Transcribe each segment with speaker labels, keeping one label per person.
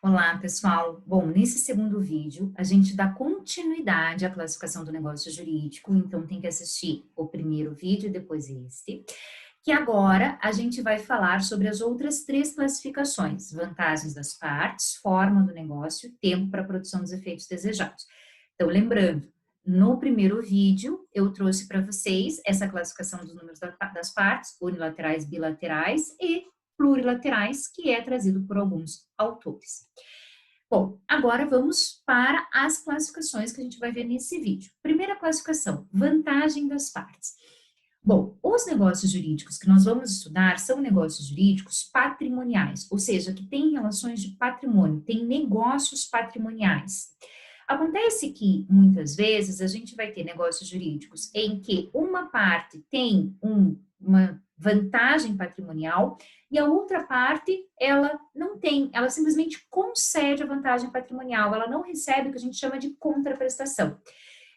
Speaker 1: Olá, pessoal. Bom, nesse segundo vídeo, a gente dá continuidade à classificação do negócio jurídico, então tem que assistir o primeiro vídeo e depois este, que agora a gente vai falar sobre as outras três classificações: vantagens das partes, forma do negócio, tempo para a produção dos efeitos desejados. Então, lembrando, no primeiro vídeo, eu trouxe para vocês essa classificação dos números das partes, unilaterais, bilaterais e plurilaterais, que é trazido por alguns autores. Bom, agora vamos para as classificações que a gente vai ver nesse vídeo. Primeira classificação, vantagem das partes. Bom, os negócios jurídicos que nós vamos estudar são negócios jurídicos patrimoniais, ou seja, que têm relações de patrimônio, têm negócios patrimoniais. Acontece que, muitas vezes, a gente vai ter negócios jurídicos em que uma parte tem uma vantagem patrimonial e a outra parte, ela não tem, ela simplesmente concede a vantagem patrimonial, ela não recebe o que a gente chama de contraprestação.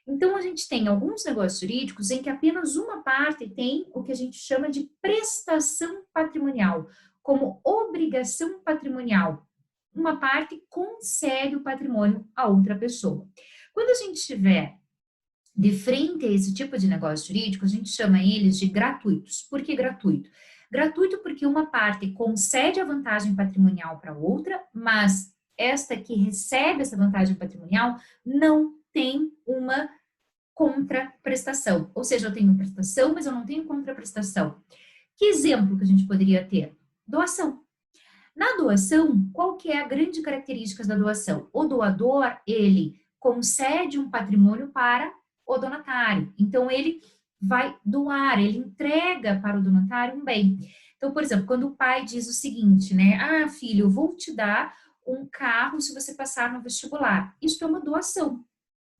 Speaker 1: Então, a gente tem alguns negócios jurídicos em que apenas uma parte tem o que a gente chama de prestação patrimonial, como obrigação patrimonial. Uma parte concede o patrimônio a outra pessoa. Quando a gente estiver de frente a esse tipo de negócio jurídico, a gente chama eles de gratuitos. Por que gratuito? Gratuito porque uma parte concede a vantagem patrimonial para outra, mas esta que recebe essa vantagem patrimonial não tem uma contraprestação. Ou seja, eu tenho prestação, mas eu não tenho contraprestação. Que exemplo que a gente poderia ter? Doação. Na doação, qual que é a grande característica da doação? O doador, ele concede um patrimônio para o donatário. Então, ele vai doar, ele entrega para o donatário um bem. Então, por exemplo, quando o pai diz o seguinte, né? Ah, filho, eu vou te dar um carro se você passar no vestibular. Isso é uma doação,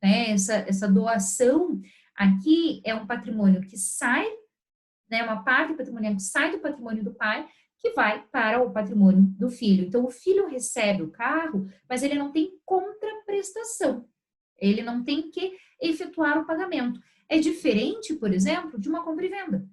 Speaker 1: né? Essa doação aqui é um patrimônio que sai, né? Uma parte patrimonial que sai do patrimônio do pai que vai para o patrimônio do filho. Então, o filho recebe o carro, mas ele não tem contraprestação. Ele não tem que efetuar o pagamento. É diferente, por exemplo, de uma compra e venda.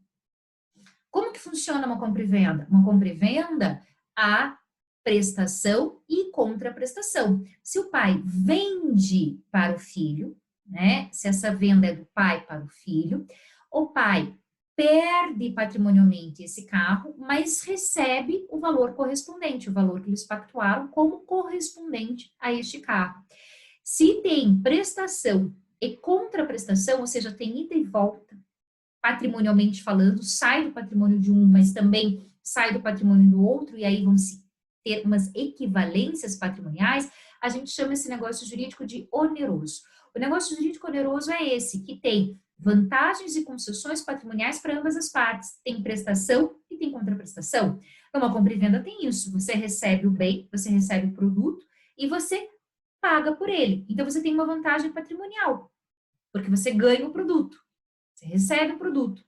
Speaker 1: Como que funciona uma compra e venda? Uma compra e venda, há prestação e contraprestação. Se o pai vende para o filho, né? Se essa venda é do pai para o filho, o pai perde patrimonialmente esse carro, mas recebe o valor correspondente, o valor que eles pactuaram como correspondente a este carro. Se tem prestação e contraprestação, ou seja, tem ida e volta, patrimonialmente falando, sai do patrimônio de um, mas também sai do patrimônio do outro, e aí vão se ter umas equivalências patrimoniais, a gente chama esse negócio jurídico de oneroso. O negócio jurídico oneroso é esse, que tem vantagens e concessões patrimoniais para ambas as partes, tem prestação e tem contraprestação. Então, uma compra e venda tem isso, você recebe o bem, você recebe o produto e você paga por ele. Então, você tem uma vantagem patrimonial, porque você ganha o produto. Você recebe o produto,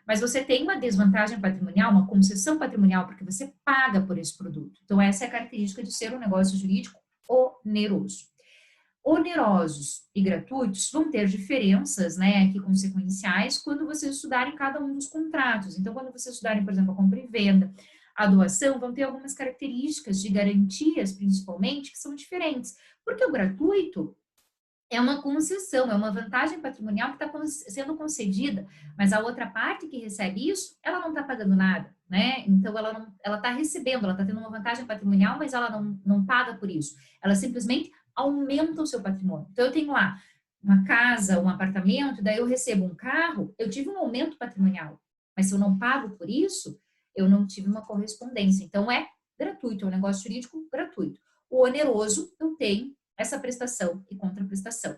Speaker 1: mas você tem uma desvantagem patrimonial, uma concessão patrimonial, porque você paga por esse produto. Então, essa é a característica de ser um negócio jurídico oneroso. Onerosos e gratuitos vão ter diferenças, né, aqui consequenciais, quando vocês estudarem cada um dos contratos. Então, quando vocês estudarem, por exemplo, a compra e venda, a doação, vão ter algumas características de garantias, principalmente, que são diferentes. Porque o gratuito é uma concessão, é uma vantagem patrimonial que está sendo concedida, mas a outra parte que recebe isso, ela não está pagando nada, né? Então, ela está recebendo, ela está tendo uma vantagem patrimonial, mas ela não paga por isso. Ela simplesmente aumenta o seu patrimônio. Então, eu tenho lá uma casa, um apartamento, daí eu recebo um carro, eu tive um aumento patrimonial, mas se eu não pago por isso, eu não tive uma correspondência. Então, é gratuito, é um negócio jurídico gratuito. O oneroso, eu tenho essa prestação e contraprestação.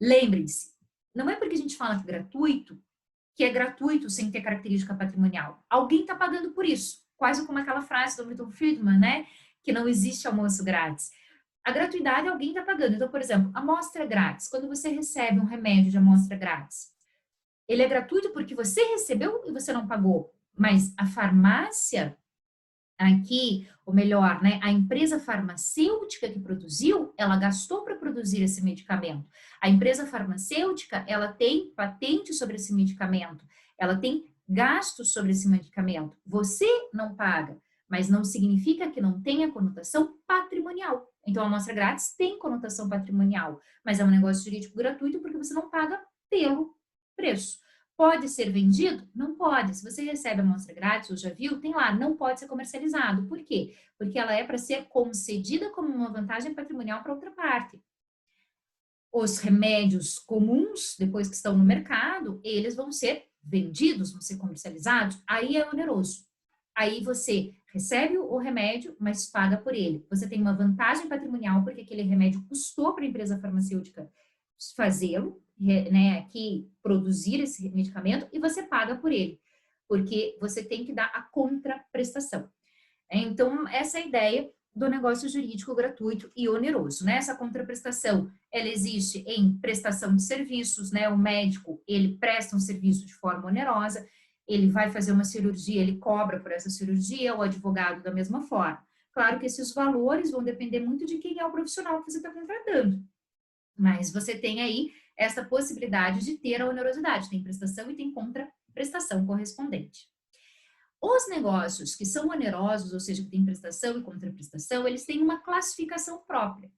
Speaker 1: Lembrem-se, não é porque a gente fala que é gratuito sem ter característica patrimonial. Alguém está pagando por isso. Quase como aquela frase do Milton Friedman, né? Que não existe almoço grátis. A gratuidade alguém está pagando. Então, por exemplo, amostra grátis. Quando você recebe um remédio de amostra grátis, ele é gratuito porque você recebeu e você não pagou. Mas a farmácia aqui, ou melhor, né, a empresa farmacêutica que produziu, ela gastou para produzir esse medicamento. A empresa farmacêutica, ela tem patente sobre esse medicamento, ela tem gastos sobre esse medicamento. Você não paga, mas não significa que não tenha conotação patrimonial patrimonial. Então, a amostra grátis tem conotação patrimonial, mas é um negócio jurídico gratuito porque você não paga pelo preço. Pode ser vendido? Não pode. Se você recebe a amostra grátis, ou já viu, tem lá, não pode ser comercializado. Por quê? Porque ela é para ser concedida como uma vantagem patrimonial para outra parte. Os remédios comuns, depois que estão no mercado, eles vão ser vendidos, vão ser comercializados, aí é oneroso. Aí você recebe o remédio, mas paga por ele. Você tem uma vantagem patrimonial porque aquele remédio custou para a empresa farmacêutica fazê-lo, né, que produzir esse medicamento, e você paga por ele, porque você tem que dar a contraprestação. Então, essa é a ideia do negócio jurídico gratuito e oneroso, né? Essa contraprestação, ela existe em prestação de serviços, né? O médico, ele presta um serviço de forma onerosa, ele vai fazer uma cirurgia, ele cobra por essa cirurgia, o advogado da mesma forma. Claro que esses valores vão depender muito de quem é o profissional que você está contratando, mas você tem aí essa possibilidade de ter a onerosidade, tem prestação e tem contraprestação correspondente. Os negócios que são onerosos, ou seja, que têm prestação e contraprestação, eles têm uma classificação própria.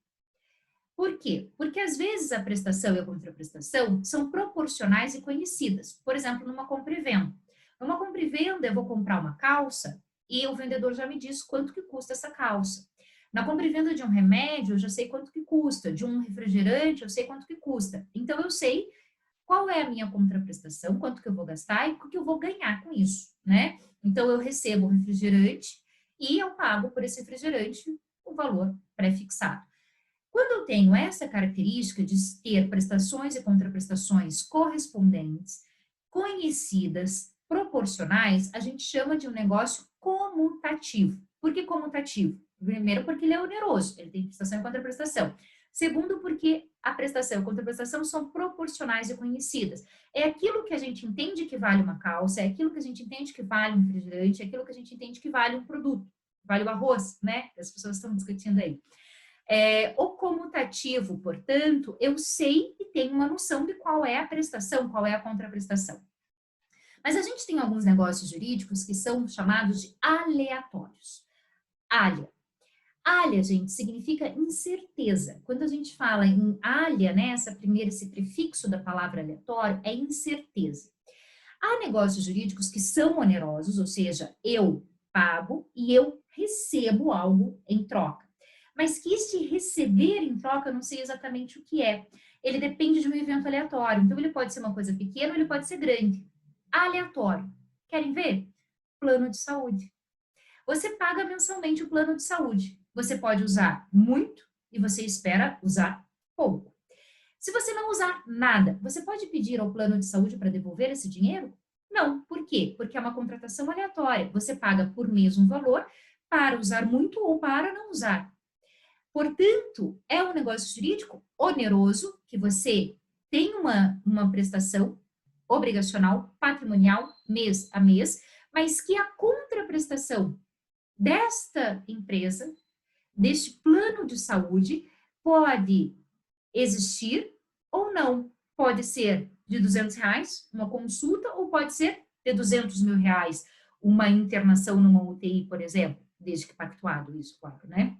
Speaker 1: Por quê? Porque às vezes a prestação e a contraprestação são proporcionais e conhecidas. Por exemplo, numa compra e venda. Numa compra e venda, eu vou comprar uma calça e o vendedor já me diz quanto que custa essa calça. Na compra e venda de um remédio, eu já sei quanto que custa. De um refrigerante, eu sei quanto que custa. Então, eu sei qual é a minha contraprestação, quanto que eu vou gastar e o que eu vou ganhar com isso, né? Então, eu recebo o refrigerante e eu pago por esse refrigerante o valor pré-fixado. Quando eu tenho essa característica de ter prestações e contraprestações correspondentes, conhecidas, proporcionais, a gente chama de um negócio comutativo. Por que comutativo? Primeiro, porque ele é oneroso, ele tem prestação e contraprestação. Segundo, porque a prestação e a contraprestação são proporcionais e conhecidas. É aquilo que a gente entende que vale uma calça, é aquilo que a gente entende que vale um refrigerante, é aquilo que a gente entende que vale um produto, vale o arroz, né? As pessoas estão discutindo aí. O comutativo, portanto, eu sei e tenho uma noção de qual é a prestação, qual é a contraprestação. Mas a gente tem alguns negócios jurídicos que são chamados de aleatórios. Alea. Alea, gente, significa incerteza. Quando a gente fala em alea, né, esse prefixo da palavra aleatório é incerteza. Há negócios jurídicos que são onerosos, ou seja, eu pago e eu recebo algo em troca. Mas que este receber em troca, eu não sei exatamente o que é. Ele depende de um evento aleatório. Então, ele pode ser uma coisa pequena ou ele pode ser grande. Aleatório. Querem ver? Plano de saúde. Você paga mensalmente o plano de saúde. Você pode usar muito e você espera usar pouco. Se você não usar nada, você pode pedir ao plano de saúde para devolver esse dinheiro? Não. Por quê? Porque é uma contratação aleatória. Você paga por mês um valor para usar muito ou para não usar. Portanto, é um negócio jurídico oneroso, que você tem uma prestação obrigacional, patrimonial, mês a mês, mas que a contraprestação desta empresa, deste plano de saúde, pode existir ou não. Pode ser de R$ 200 uma consulta ou pode ser de R$ 200.000 uma internação numa UTI, por exemplo, desde que pactuado isso, claro, né?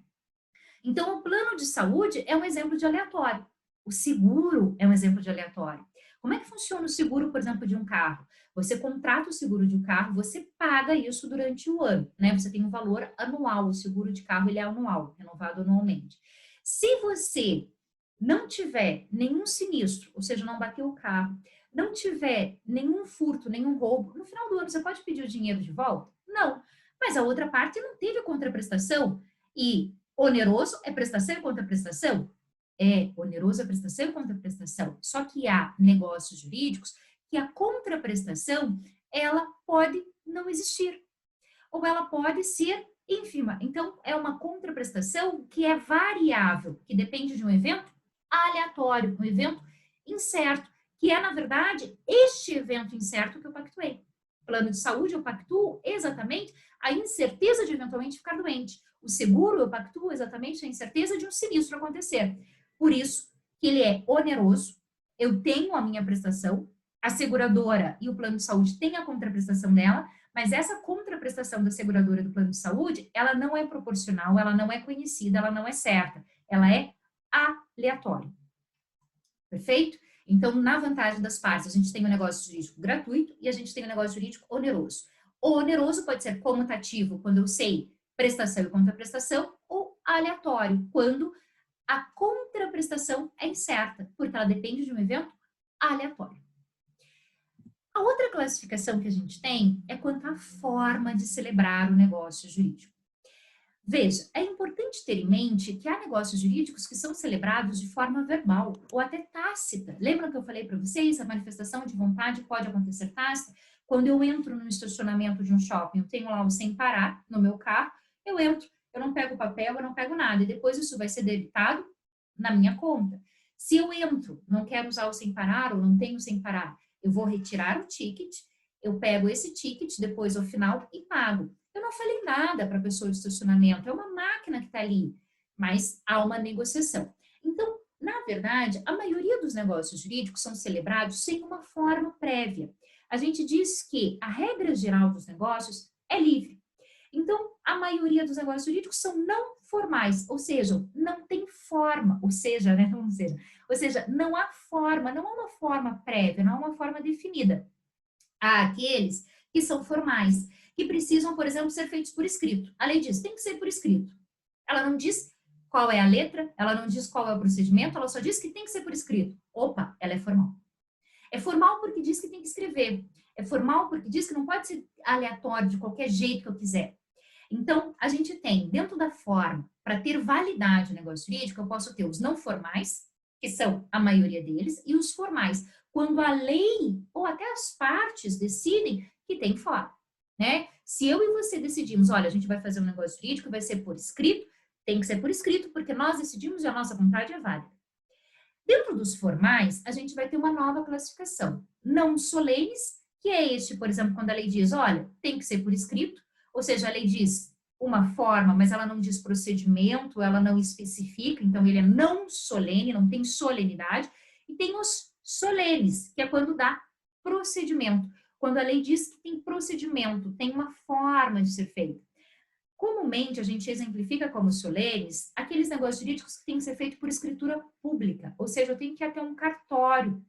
Speaker 1: Então, o plano de saúde é um exemplo de aleatório. O seguro é um exemplo de aleatório. Como é que funciona o seguro, por exemplo, de um carro? Você contrata o seguro de um carro, você paga isso durante o ano, né? Você tem um valor anual, o seguro de carro ele é anual, renovado anualmente. Se você não tiver nenhum sinistro, ou seja, não bateu o carro, não tiver nenhum furto, nenhum roubo, no final do ano você pode pedir o dinheiro de volta? Não. Mas a outra parte não teve contraprestação e oneroso é prestação e contraprestação? É, oneroso é prestação e contraprestação. Só que há negócios jurídicos que a contraprestação, ela pode não existir. Ou ela pode ser ínfima. Então, é uma contraprestação que é variável, que depende de um evento aleatório, um evento incerto, que é, na verdade, este evento incerto que eu pactuei. Plano de saúde, eu pactuo exatamente a incerteza de eventualmente ficar doente. O seguro, eu pactuo exatamente a incerteza de um sinistro acontecer. Por isso que ele é oneroso, eu tenho a minha prestação, a seguradora e o plano de saúde têm a contraprestação dela, mas essa contraprestação contraprestação da seguradora do plano de saúde, ela não é proporcional, ela não é conhecida, ela não é certa, ela é aleatória. Perfeito? Então, na vantagem das partes, a gente tem o negócio jurídico gratuito e a gente tem o negócio jurídico oneroso. O oneroso pode ser comutativo, quando eu sei prestação e contraprestação, ou aleatório, quando a contraprestação é incerta, porque ela depende de um evento aleatório. A outra classificação que a gente tem é quanto à forma de celebrar o negócio jurídico. Veja, é importante ter em mente que há negócios jurídicos que são celebrados de forma verbal ou até tácita. Lembra que eu falei para vocês? A manifestação de vontade pode acontecer tácita. Quando eu entro no estacionamento de um shopping, eu tenho lá o sem parar no meu carro, eu entro, eu não pego papel, eu não pego nada, e depois isso vai ser debitado na minha conta. Se eu entro, não quero usar o sem parar ou não tenho sem parar, eu vou retirar o ticket, eu pego esse ticket depois ao final e pago. Eu não falei nada para a pessoa de estacionamento, é uma máquina que está ali, mas há uma negociação. Então, na verdade, a maioria dos negócios jurídicos são celebrados sem uma forma prévia. A gente diz que a regra geral dos negócios é livre. Então, a maioria dos negócios jurídicos são não formais, ou seja, não tem forma, ou seja, não há forma, não há uma forma prévia, não há uma forma definida. Há aqueles que são formais, que precisam, por exemplo, ser feitos por escrito. A lei diz, tem que ser por escrito. Ela não diz qual é a letra, ela não diz qual é o procedimento, ela só diz que tem que ser por escrito. Opa, ela é formal. É formal porque diz que tem que escrever. É formal porque diz que não pode ser aleatório, de qualquer jeito que eu quiser. Então, a gente tem, dentro da forma, para ter validade no negócio jurídico, eu posso ter os não formais, que são a maioria deles, e os formais, quando a lei ou até as partes decidem que tem forma, né? Se eu e você decidimos, olha, a gente vai fazer um negócio jurídico, vai ser por escrito, tem que ser por escrito, porque nós decidimos e a nossa vontade é válida. Dentro dos formais, a gente vai ter uma nova classificação. Não solenes, que é este, por exemplo, quando a lei diz, olha, tem que ser por escrito, ou seja, a lei diz uma forma, mas ela não diz procedimento, ela não especifica, então ele é não solene, não tem solenidade. E tem os solenes, que é quando dá procedimento. Quando a lei diz que tem procedimento, tem uma forma de ser feito. Comumente, a gente exemplifica como solenes aqueles negócios jurídicos que têm que ser feito por escritura pública, ou seja, eu tenho que ir até um cartório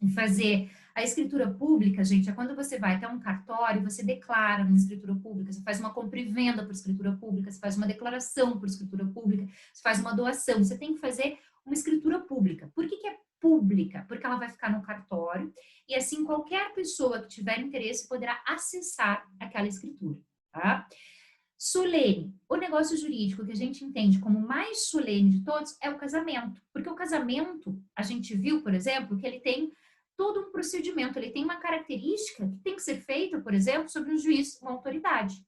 Speaker 1: e fazer a escritura pública, gente, é quando você vai até um cartório, você declara na escritura pública, você faz uma compra e venda por escritura pública, você faz uma declaração por escritura pública, você faz uma doação, você tem que fazer uma escritura pública. Por que é pública? Porque ela vai ficar no cartório e assim qualquer pessoa que tiver interesse poderá acessar aquela escritura, tá? Solene, o negócio jurídico que a gente entende como mais solene de todos é o casamento, porque o casamento, a gente viu, por exemplo, que ele tem todo um procedimento, ele tem uma característica que tem que ser feita, por exemplo, sobre um juiz, uma autoridade,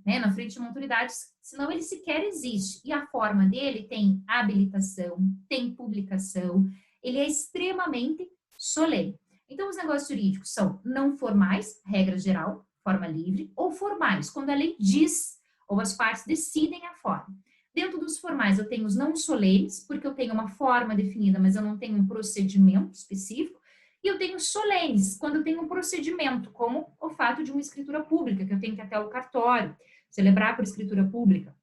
Speaker 1: né, na frente de uma autoridade, senão ele sequer existe. E a forma dele tem habilitação, tem publicação, ele é extremamente solene. Então, os negócios jurídicos são não formais, regra geral, forma livre, ou formais, quando a lei diz, ou as partes decidem a forma. Dentro dos formais, eu tenho os não solenes, porque eu tenho uma forma definida, mas eu não tenho um procedimento específico. E eu tenho solenes, quando eu tenho um procedimento, como o fato de uma escritura pública, que eu tenho que ir até o cartório, celebrar por escritura pública,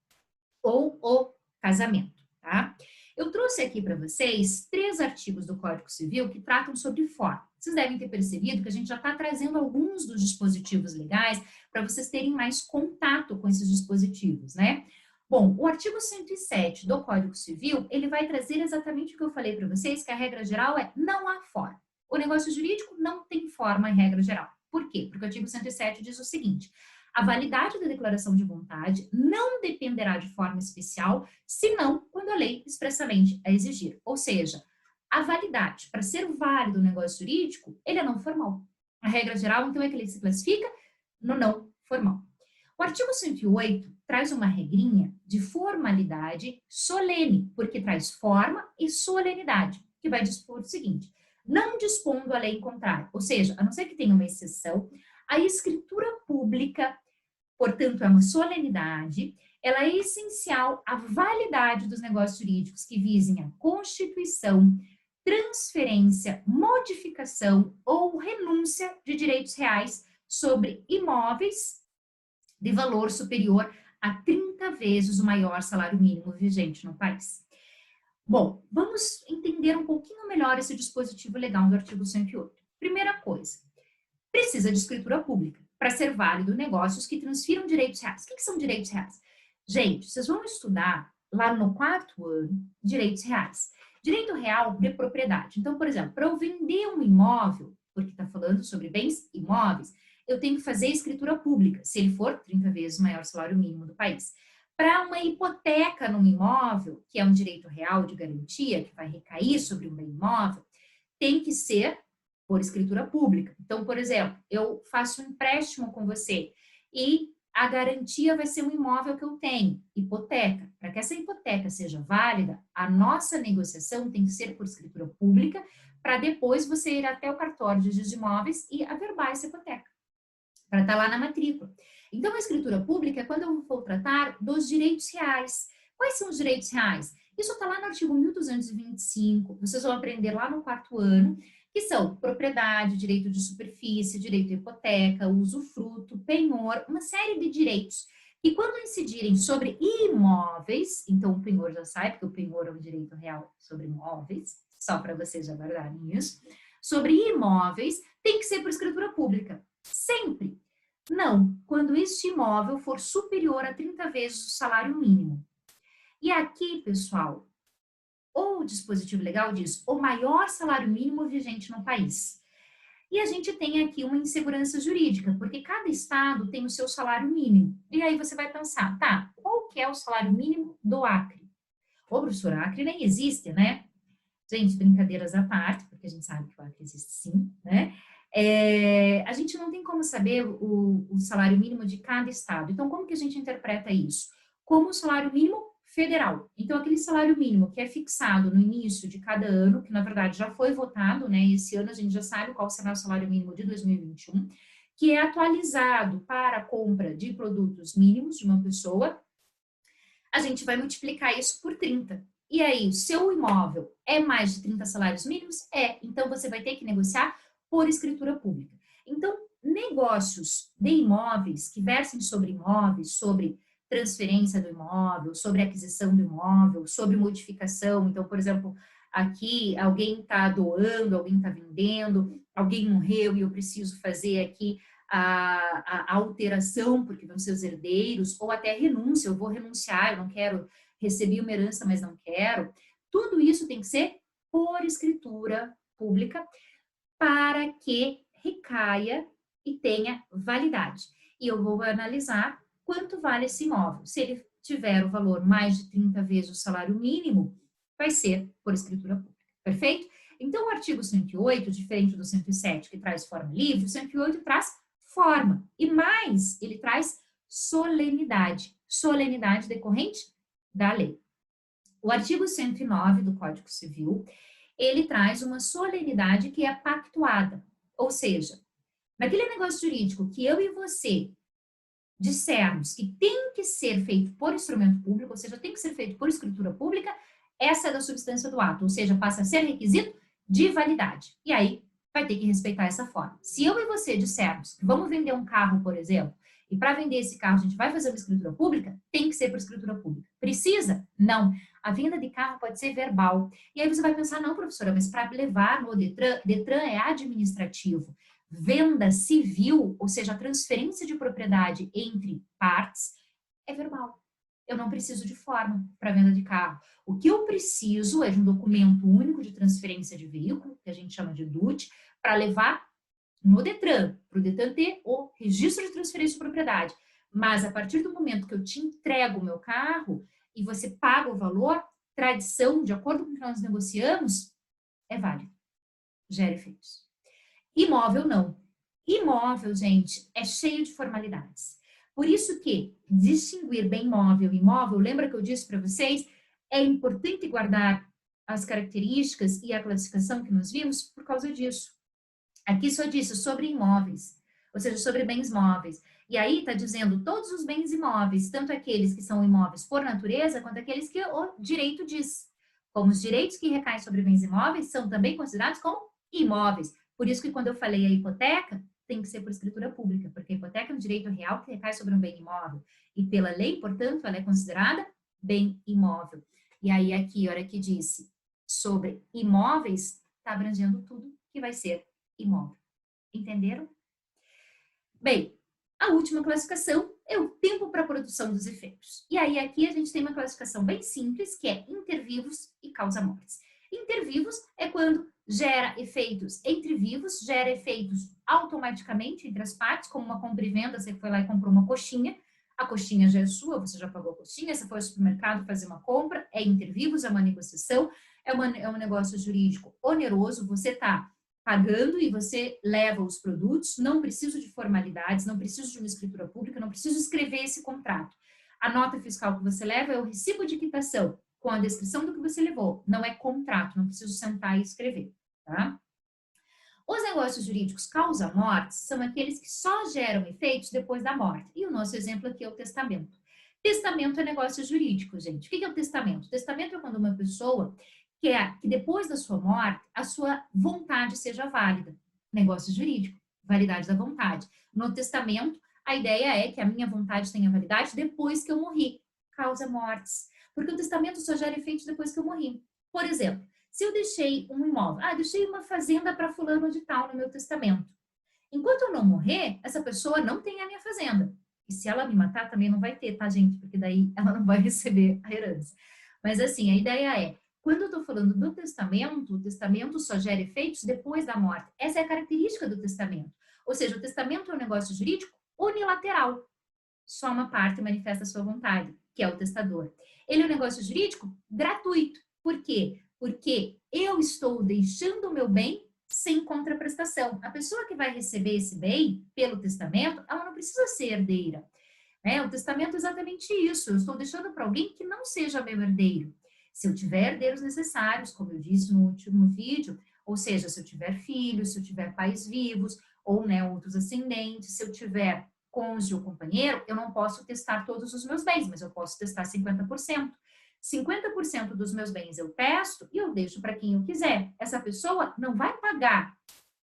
Speaker 1: ou o casamento, tá? Eu trouxe aqui para vocês 3 artigos do Código Civil que tratam sobre forma. Vocês devem ter percebido que a gente já está trazendo alguns dos dispositivos legais para vocês terem mais contato com esses dispositivos, né? Bom, o artigo 107 do Código Civil, ele vai trazer exatamente o que eu falei para vocês, que a regra geral é não há forma. O negócio jurídico não tem forma em regra geral. Por quê? Porque o artigo 107 diz o seguinte: a validade da declaração de vontade não dependerá de forma especial, senão quando a lei expressamente a exigir. Ou seja, a validade, para ser válido o negócio jurídico, ele é não formal. A regra geral, então, é que ele se classifica no não formal. O artigo 108 traz uma regrinha de formalidade solene, porque traz forma e solenidade, que vai dispor o seguinte: não dispondo a lei em contrário, ou seja, a não ser que tenha uma exceção, a escritura pública, portanto, é uma solenidade, ela é essencial à validade dos negócios jurídicos que visem a constituição, transferência, modificação ou renúncia de direitos reais sobre imóveis de valor superior a 30 vezes o maior salário mínimo vigente no país. Bom, vamos entender um pouquinho melhor esse dispositivo legal do artigo 108. Primeira coisa, precisa de escritura pública para ser válido negócios que transfiram direitos reais. O que são direitos reais? Gente, vocês vão estudar lá no 4º ano direitos reais. Direito real de propriedade. Então, por exemplo, para eu vender um imóvel, porque está falando sobre bens imóveis, eu tenho que fazer escritura pública, se ele for 30 vezes o maior salário mínimo do país. Para uma hipoteca num imóvel, que é um direito real de garantia, que vai recair sobre um bem imóvel, tem que ser por escritura pública. Então, por exemplo, eu faço um empréstimo com você e a garantia vai ser um imóvel que eu tenho, hipoteca. Para que essa hipoteca seja válida, a nossa negociação tem que ser por escritura pública, para depois você ir até o cartório de registro de imóveis e averbar essa hipoteca, para estar lá na matrícula. Então, a escritura pública é quando eu vou tratar dos direitos reais. Quais são os direitos reais? Isso está lá no artigo 1225, vocês vão aprender lá no 4º ano, que são propriedade, direito de superfície, direito de hipoteca, usufruto, penhor, uma série de direitos. E quando incidirem sobre imóveis, então o penhor já sai, porque o penhor é um direito real sobre imóveis, só para vocês já guardarem isso, sobre imóveis, tem que ser por escritura pública. Sempre. Não, quando este imóvel for superior a 30 vezes o salário mínimo. E aqui, pessoal, o dispositivo legal diz o maior salário mínimo vigente no país. E a gente tem aqui uma insegurança jurídica, porque cada estado tem o seu salário mínimo. E aí você vai pensar, tá, qual que é o salário mínimo do Acre? Ô, professor, Acre nem existe, né? Gente, brincadeiras à parte, porque a gente sabe que o Acre existe sim, né? A gente não tem como saber o salário mínimo de cada estado. Então, como que a gente interpreta isso? Como o salário mínimo federal. Então, aquele salário mínimo que é fixado no início de cada ano, que na verdade já foi votado, né? Esse ano a gente já sabe qual será o salário mínimo de 2021, que é atualizado para a compra de produtos mínimos de uma pessoa, a gente vai multiplicar isso por 30. E aí, o seu imóvel é mais de 30 salários mínimos? É. Então, você vai ter que negociar por escritura pública. Então, negócios de imóveis que versem sobre imóveis, sobre transferência do imóvel, sobre aquisição do imóvel, sobre modificação. Então, por exemplo, aqui alguém está doando, alguém está vendendo, alguém morreu e eu preciso fazer aqui a alteração, porque vão ser os herdeiros, ou até renúncia, eu vou renunciar, eu não quero receber uma herança, mas não quero. Tudo isso tem que ser por escritura pública para que recaia e tenha validade. E eu vou analisar quanto vale esse imóvel. Se ele tiver o valor mais de 30 vezes o salário mínimo, vai ser por escritura pública. Perfeito? Então, o artigo 108, diferente do 107, que traz forma livre, o 108 traz forma. E mais, ele traz solenidade. Solenidade decorrente da lei. O artigo 109 do Código Civil, ele traz uma solenidade que é pactuada. Ou seja, naquele negócio jurídico que eu e você dissermos que tem que ser feito por instrumento público, ou seja, tem que ser feito por escritura pública, essa é da substância do ato, ou seja, passa a ser requisito de validade. E aí, vai ter que respeitar essa forma. Se eu e você dissermos que vamos vender um carro, por exemplo, e para vender esse carro a gente vai fazer uma escritura pública, tem que ser por escritura pública. Precisa? Não. A venda de carro pode ser verbal. E aí você vai pensar, não, professora, mas para levar no Detran, Detran é administrativo. Venda civil, ou seja, a transferência de propriedade entre partes, é verbal. Eu não preciso de forma para venda de carro. O que eu preciso é de um documento único de transferência de veículo, que a gente chama de DUT, para levar no Detran, para o Detran ter o registro de transferência de propriedade. Mas a partir do momento que eu te entrego o meu carro e você paga o valor, tradição, de acordo com o que nós negociamos, é válido. Gera efeitos. Imóvel, não. Imóvel, gente, é cheio de formalidades. Por isso que distinguir bem imóvel e imóvel, lembra que eu disse para vocês, é importante guardar as características e a classificação que nós vimos por causa disso. Aqui só disse sobre imóveis, ou seja, sobre bens móveis. E aí está dizendo todos os bens imóveis, tanto aqueles que são imóveis por natureza, quanto aqueles que o direito diz. Como os direitos que recaem sobre bens imóveis são também considerados como imóveis. Por isso que quando eu falei a hipoteca, tem que ser por escritura pública, porque a hipoteca é um direito real que recai sobre um bem imóvel. E pela lei, portanto, ela é considerada bem imóvel. E aí aqui, a hora que disse sobre imóveis, está abrangendo tudo que vai ser imóvel. Entenderam? Bem, a última classificação é o tempo para a produção dos efeitos. E aí aqui a gente tem uma classificação bem simples, que é intervivos e causa-mortes. Intervivos é quando gera efeitos entre vivos, gera efeitos automaticamente entre as partes, como uma compra e venda, você foi lá e comprou uma coxinha, a coxinha já é sua, você já pagou a coxinha, você foi ao supermercado fazer uma compra, é intervivos, é uma negociação, é um negócio jurídico oneroso, você está pagando e você leva os produtos, não preciso de formalidades, não preciso de uma escritura pública, não preciso escrever esse contrato. A nota fiscal que você leva é o recibo de quitação, com a descrição do que você levou, não é contrato, não preciso sentar e escrever, tá? Os negócios jurídicos causa-mortes são aqueles que só geram efeitos depois da morte. E o nosso exemplo aqui é o testamento. Testamento é negócio jurídico, gente. O que é o testamento? O testamento é quando uma pessoa quer que depois da sua morte a sua vontade seja válida. Negócio jurídico, validade da vontade. No testamento, a ideia é que a minha vontade tenha validade depois que eu morri. Causa-mortes. Porque o testamento só gera efeitos depois que eu morri. Por exemplo, se eu deixei um imóvel, deixei uma fazenda para fulano de tal no meu testamento. Enquanto eu não morrer, essa pessoa não tem a minha fazenda. E se ela me matar, também não vai ter, tá, gente? Porque daí ela não vai receber a herança. Mas assim, a ideia é, quando eu estou falando do testamento, o testamento só gera efeitos depois da morte. Essa é a característica do testamento. Ou seja, o testamento é um negócio jurídico unilateral. Só uma parte manifesta a sua vontade, que é o testador. Ele é um negócio jurídico gratuito. Por quê? Porque eu estou deixando o meu bem sem contraprestação. A pessoa que vai receber esse bem pelo testamento, ela não precisa ser herdeira. O testamento é exatamente isso. Eu estou deixando para alguém que não seja meu herdeiro. Se eu tiver herdeiros necessários, como eu disse no último vídeo, ou seja, se eu tiver filhos, se eu tiver pais vivos, ou outros ascendentes, se eu tiver cônjuge ou companheiro, eu não posso testar todos os meus bens, mas eu posso testar 50%. 50% dos meus bens eu testo e eu deixo para quem eu quiser. Essa pessoa não vai pagar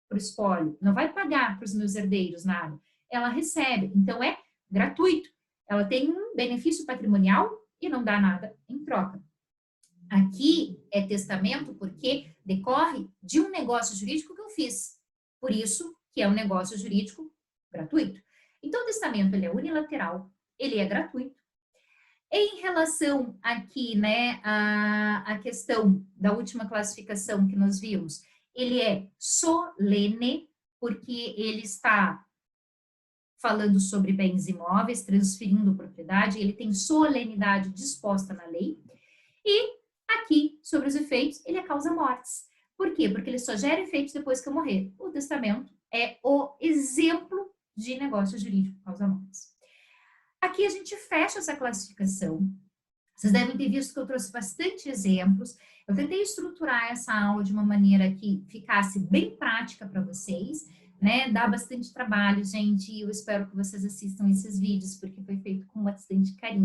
Speaker 1: para o espólio, não vai pagar para os meus herdeiros nada. Ela recebe, então é gratuito. Ela tem um benefício patrimonial e não dá nada em troca. Aqui é testamento porque decorre de um negócio jurídico que eu fiz. Por isso que é um negócio jurídico gratuito. Então, o testamento ele é unilateral, ele é gratuito. Em relação aqui, a questão da última classificação que nós vimos, ele é solene, porque ele está falando sobre bens imóveis, transferindo propriedade, ele tem solenidade disposta na lei. E aqui, sobre os efeitos, ele é causa-mortes. Por quê? Porque ele só gera efeitos depois que eu morrer. O testamento é o exemplo de negócio jurídico causa-mortes. Aqui a gente fecha essa classificação. Vocês devem ter visto que eu trouxe bastante exemplos. Eu tentei estruturar essa aula de uma maneira que ficasse bem prática para vocês, Dá bastante trabalho, gente, e eu espero que vocês assistam esses vídeos, porque foi feito com bastante carinho.